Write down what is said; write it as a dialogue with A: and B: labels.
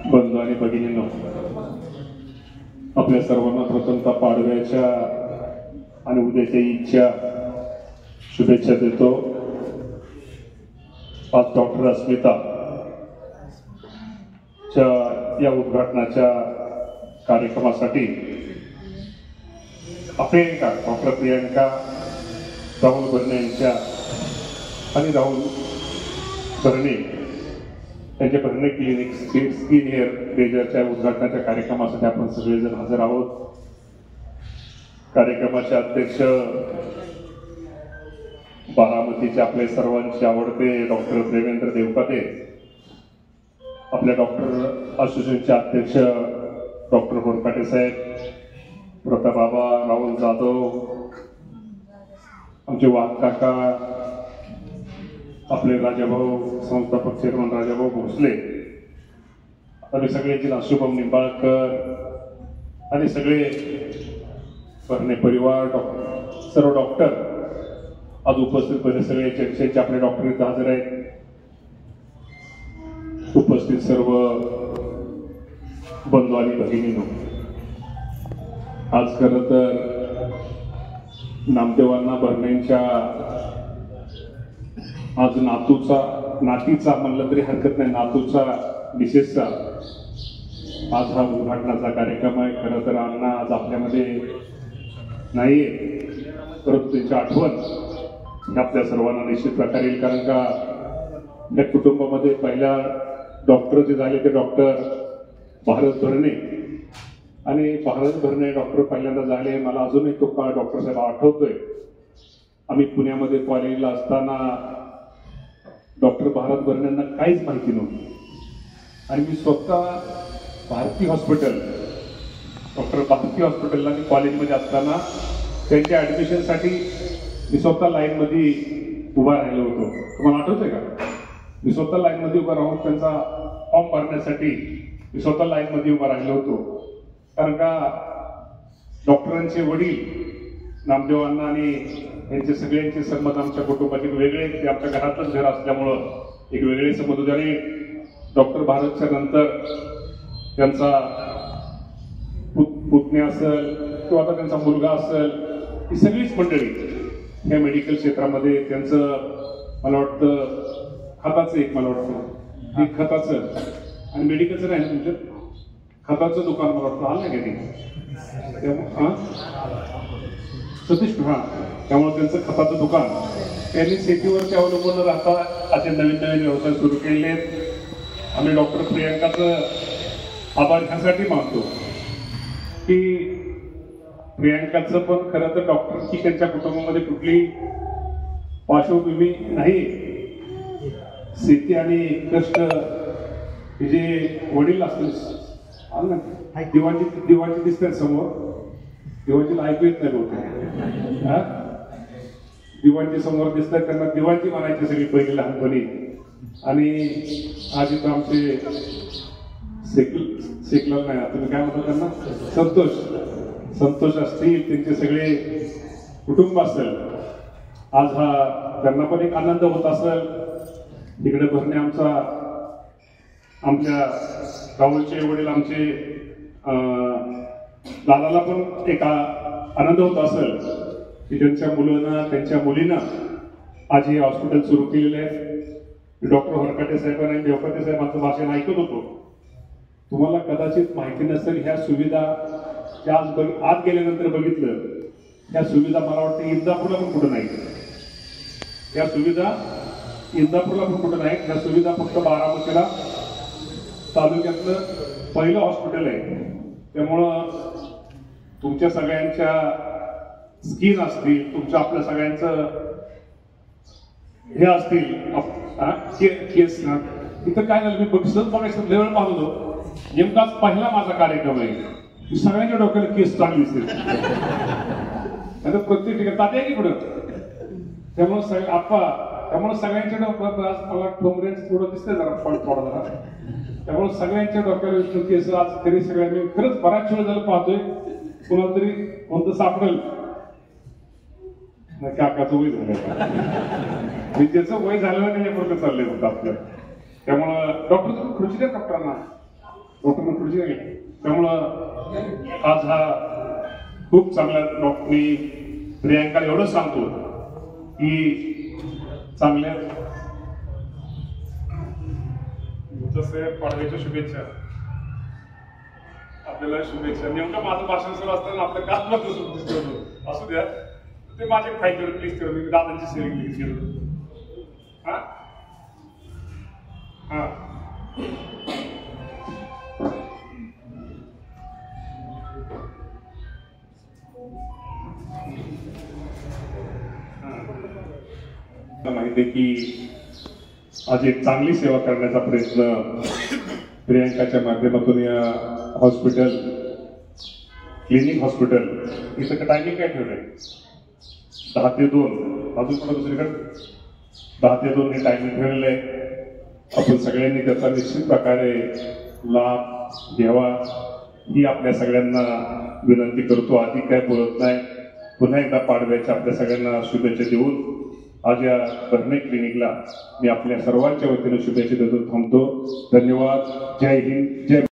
A: बंधू आणि भगिनींनो, आपल्या सर्वांना प्रथमतः पाडव्याच्या आणि उद्याच्या ईदच्या शुभेच्छा देतो. आज डॉक्टर अस्मिता या उद्घाटनाच्या कार्यक्रमासाठी डॉक्टर प्रियंका राहुल भरणे यांच्या आणि राहुल भरणे त्यांच्या भरणे क्लिनिक स्किन हेअर लेजरच्या उद्घाटनाच्या कार्यक्रमासाठी आपण सगळेजण हजर आहोत. कार्यक्रमाचे अध्यक्ष बारामतीचे आपले सर्वांचे आवडते डॉक्टर देवेंद्र देवकाते, आपल्या डॉक्टर असोसिएशनचे अध्यक्ष डॉक्टर होरकाटे साहेब, प्रतापबाबा, राहुल जाधव, आमचे वाघ काका, आपले राजाभाऊ संस्थापक चेअरमन राजाभाऊ भोसले, आम्ही सगळ्यांची शुभम निंबाळकर आणि सगळे भरणे परिवार, सर्व डॉक्टर आज उपस्थित होते. सगळे चर्चेचे आपले डॉक्टर इथं हजर आहेत. उपस्थित सर्व बंधू आणि भगिनींनो, आज खरं तर नामदेवांना भरणेंच्या आज नातीचा म्हणलं तरी हरकत नाही, नातूचा मिसेसचा आज हा उद्घाटनाचा कार्यक्रम आहे. खरं तर अण्णा आज आपल्यामध्ये नाहीये, परंतु त्यांची आठवण आपल्या सर्वांना निश्चित प्रकारे येईल. कारण का या कुटुंबामध्ये पहिल्या डॉक्टर जे झाले ते डॉक्टर भारत भरणे, आणि भारत भरणे डॉक्टर पहिल्यांदा झाले. मला अजूनही तो काळ डॉक्टर साहेब आठवतोय. आम्ही पुण्यामध्ये कॉलेजला असताना डॉक्टर भारत भरणेंना काहीच माहिती नव्हती, आणि मी स्वतः भारती हॉस्पिटल हॉस्पिटलला मी कॉलेजमध्ये असताना त्यांच्या ऍडमिशनसाठी मी स्वतः लाईनमध्ये उभा राहिलो होतो. तुम्हाला आठवतंय का? मी स्वतः लाईनमध्ये उभा राहून त्यांचा फॉर्म भरण्यासाठी मी स्वतः लाईनमध्ये उभा राहिलो होतो. कारण का डॉक्टरांचे वडील नामदेवांना आणि यांचे सगळ्यांचे संबंध आमच्या कुटुंबाचे वेगळे, ते आमच्या घरातच घर असल्यामुळं एक वेगळे संबंध होते. आणि डॉक्टर भारतच्या नंतर त्यांचा पुतण्या असेल किंवा आता त्यांचा मुलगा असेल, ही सगळीच मंडळी या मेडिकल क्षेत्रामध्ये त्यांचं मला वाटतं खताचं आणि मेडिकलचं नाही, तुमच्या खताचं दुकान मला वाटतं आलं नाही का सतीश, त्यामुळे त्यांचं खताचं दुकान, त्यांनी शेतीवरती अवलंबून राहता असे नवीन व्यवसाय सुरू केले आहेत. आम्ही डॉक्टर प्रियंकाचं आभार ह्यासाठी मानतो की प्रियंकाचं पण खरं तर डॉक्टर की त्यांच्या कुटुंबामध्ये कुठली पार्श्वभूमी नाही. शेती आणि कष्ट हे जे वडील असतील, दिवाळी दिसतात समोर, दिवाळीला ऐकू येत नाही बहुतेक, दिवाळी समोर दिसतात, त्यांना दिवाळी म्हणायची सगळी पहिली लहानपणी. आणि आज इथं आमचे शेखलाल नाही, तुम्ही काय म्हणता त्यांना, संतोष असतील, त्यांचे सगळे कुटुंब असेल, आज हा त्यांना पण एक आनंद होत असेल. इकडे भरणे आमच्या राहुलचे वडील आमचे दादाला पण एक आनंद होत असेल की त्यांच्या मुलांना, त्यांच्या मुलींना आज हे हॉस्पिटल सुरू केलेलं आहे. डॉक्टर होरकाटे साहेबांनी देवकाते साहेबांचं भाषण ऐकत होतो. तुम्हाला कदाचित माहिती नसेल, ह्या सुविधा आज गेल्यानंतर बघितलं, ह्या सुविधा मला वाटतं इंदापूरला पण कुठं नाही. या सुविधा इंदापूरला पण कुठं नाही. या सुविधा फक्त बारामतीला तालुक्यातलं पहिलं हॉस्पिटल आहे. त्यामुळं तुमच्या सगळ्यांच्या स्किन असतील, तुमच्या आपल्या सगळ्यांचं हे असतील केस, इथं काय झालं, मी बघायचं लेवल पाहतो. नेमकाच पहिला माझा कार्यक्रम आहे, सगळ्यांच्या डोक्याला केस चांगली दिसते, प्रत्येक ठिकाणी तात्या की पुढं. त्यामुळे सगळ्यांच्या डोक्यात मला ठोंबऱ्यांचं थोडं दिसतंय जरा थोडा. त्यामुळे सगळ्यांच्या डोक्याला विष्णू केस आज तरी सगळ्यांनी खरंच बराच वेळ झालं पाहतोय. कुणाला तरी कोणतं सापडेल काकाचं वय झालं, त्याचं वय झालं नाही यापर्यंत चाललंय होतं आपलं. त्यामुळं डॉक्टर खुर्ची द्या डॉक्टरांना. डॉक्टर तुळशी गेले. त्यामुळं आज हा खूप चांगला मी प्रियांकाला एवढं सांगतो की चांगल्या जसे पाडव्याच्या शुभेच्छा आपल्याला शुभेच्छा. नेमकं माझं भाषण सुरू असताना आपलं काम असू द्या, ते माझे फायदे प्लीज करू. मी दादांची सेविंग प्लीज केलं. हा हा माहिती आहे की आज एक चांगली सेवा करण्याचा प्रयत्न प्रियांकाच्या माध्यमातून या हॉस्पिटल क्लिनिक हॉस्पिटल इथं टायमिंग काय ठेवलंय 10 ते 2. अजून पण दुसरीकडे 10 ते 2 हे टायमिंग ठेवलेलं आहे. आपण सगळ्यांनी त्याचा निश्चित प्रकारे लाभ घ्यावा ही आपल्या सगळ्यांना विनंती करतो. आधी काय बोलत नाही. पुन्हा एकदा पाडव्याच्या आपल्या सगळ्यांना शुभेच्छा देऊन आज या बर्ने क्लिनिकला मी आपल्या सर्वांच्या वतीने शुभेच्छा देतो थांबतो. धन्यवाद. जय हिंद. जय